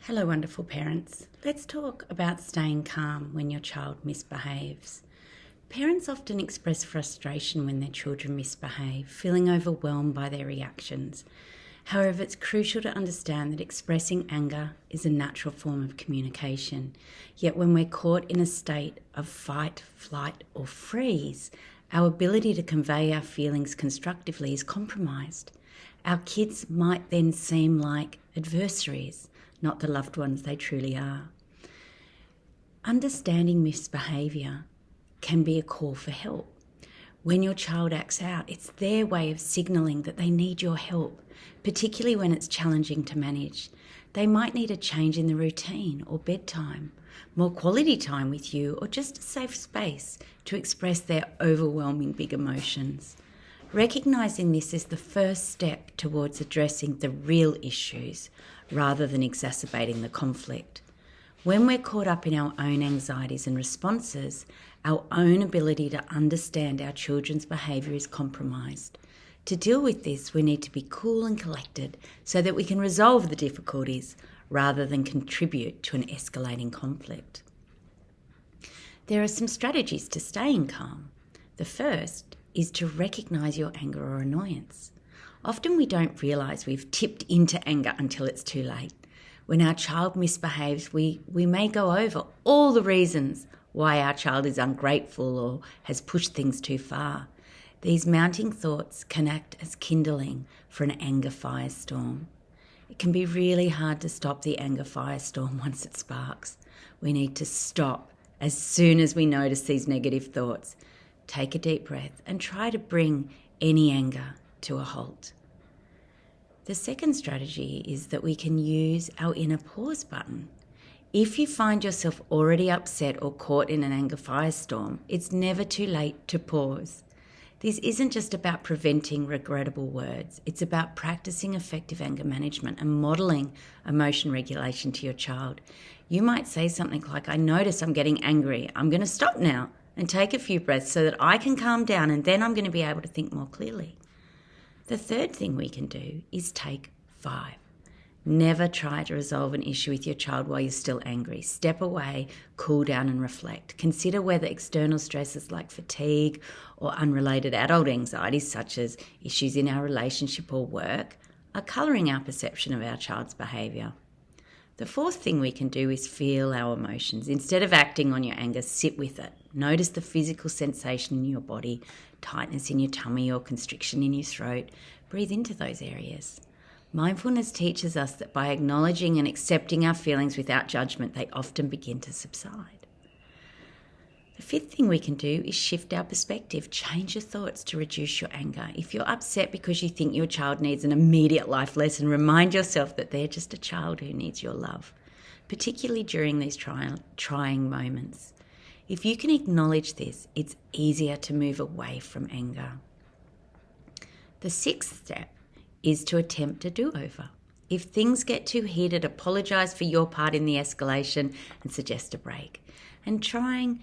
Hello, wonderful parents. Let's talk about staying calm when your child misbehaves. Parents often express frustration when their children misbehave, feeling overwhelmed by their reactions. However, it's crucial to understand that expressing anger is a natural form of communication. Yet when we're caught in a state of fight, flight, or freeze, our ability to convey our feelings constructively is compromised. Our kids might then seem like adversaries, not the loved ones they truly are. Understanding misbehaviour can be a call for help. When your child acts out, it's their way of signalling that they need your help, particularly when it's challenging to manage. They might need a change in the routine or bedtime, more quality time with you, or just a safe space to express their overwhelming big emotions. Recognising this is the first step towards addressing the real issues rather than exacerbating the conflict. When we're caught up in our own anxieties and responses, our own ability to understand our children's behaviour is compromised. To deal with this, we need to be cool and collected so that we can resolve the difficulties rather than contribute to an escalating conflict. There are some strategies to staying calm. The first is to recognise your anger or annoyance. Often we don't realise we've tipped into anger until it's too late. When our child misbehaves, we may go over all the reasons why our child is ungrateful or has pushed things too far. These mounting thoughts can act as kindling for an anger firestorm. It can be really hard to stop the anger firestorm once it sparks. We need to stop as soon as we notice these negative thoughts. Take a deep breath and try to bring any anger to a halt. The second strategy is that we can use our inner pause button. If you find yourself already upset or caught in an anger firestorm, it's never too late to pause. This isn't just about preventing regrettable words. It's about practicing effective anger management and modelling emotion regulation to your child. You might say something like, "I notice I'm getting angry. I'm going to stop now and take a few breaths so that I can calm down, and then I'm going to be able to think more clearly." The third thing we can do is take 5. Never try to resolve an issue with your child while you're still angry. Step away, cool down and reflect. Consider whether external stresses like fatigue or unrelated adult anxieties, such as issues in our relationship or work, are colouring our perception of our child's behaviour. The fourth thing we can do is feel our emotions. Instead of acting on your anger, sit with it. Notice the physical sensation in your body, tightness in your tummy or constriction in your throat. Breathe into those areas. Mindfulness teaches us that by acknowledging and accepting our feelings without judgment, they often begin to subside. The fifth thing we can do is shift our perspective. Change your thoughts to reduce your anger. If you're upset because you think your child needs an immediate life lesson, remind yourself that they're just a child who needs your love, particularly during these trying moments. If you can acknowledge this, it's easier to move away from anger. The sixth step is to attempt a do-over. If things get too heated, apologise for your part in the escalation and suggest a break. And trying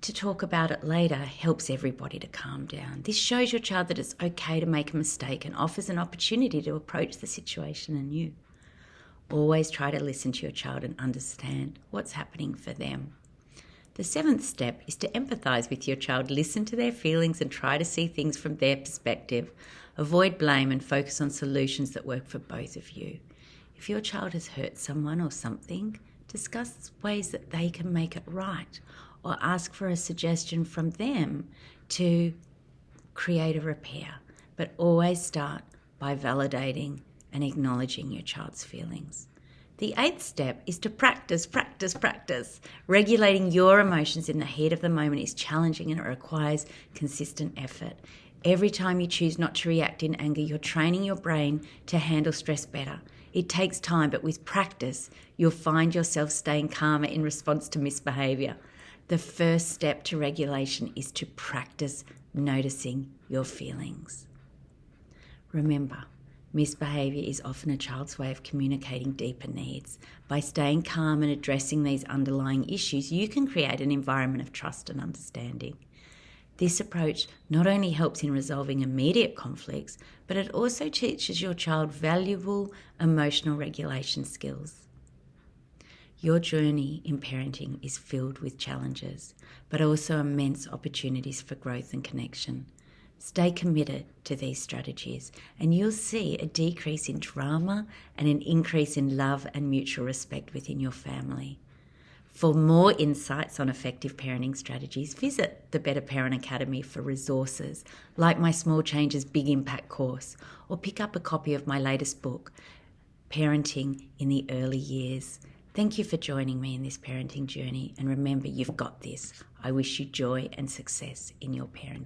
to talk about it later helps everybody to calm down. This shows your child that it's okay to make a mistake and offers an opportunity to approach the situation anew. Always try to listen to your child and understand what's happening for them. The seventh step is to empathise with your child. Listen to their feelings and try to see things from their perspective. Avoid blame and focus on solutions that work for both of you. If your child has hurt someone or something, discuss ways that they can make it right, or ask for a suggestion from them to create a repair. But always start by validating and acknowledging your child's feelings. The eighth step is to practice. Regulating your emotions in the heat of the moment is challenging and it requires consistent effort. Every time you choose not to react in anger, you're training your brain to handle stress better. It takes time, but with practice, you'll find yourself staying calmer in response to misbehaviour. The first step to regulation is to practice noticing your feelings. Remember, misbehaviour is often a child's way of communicating deeper needs. By staying calm and addressing these underlying issues, you can create an environment of trust and understanding. This approach not only helps in resolving immediate conflicts, but it also teaches your child valuable emotional regulation skills. Your journey in parenting is filled with challenges, but also immense opportunities for growth and connection. Stay committed to these strategies, and you'll see a decrease in drama and an increase in love and mutual respect within your family. For more insights on effective parenting strategies, visit the Better Parent Academy for resources like my Small Changes Big Impact course, or pick up a copy of my latest book, Parenting in the Early Years. Thank you for joining me in this parenting journey, and remember, you've got this. I wish you joy and success in your parenting.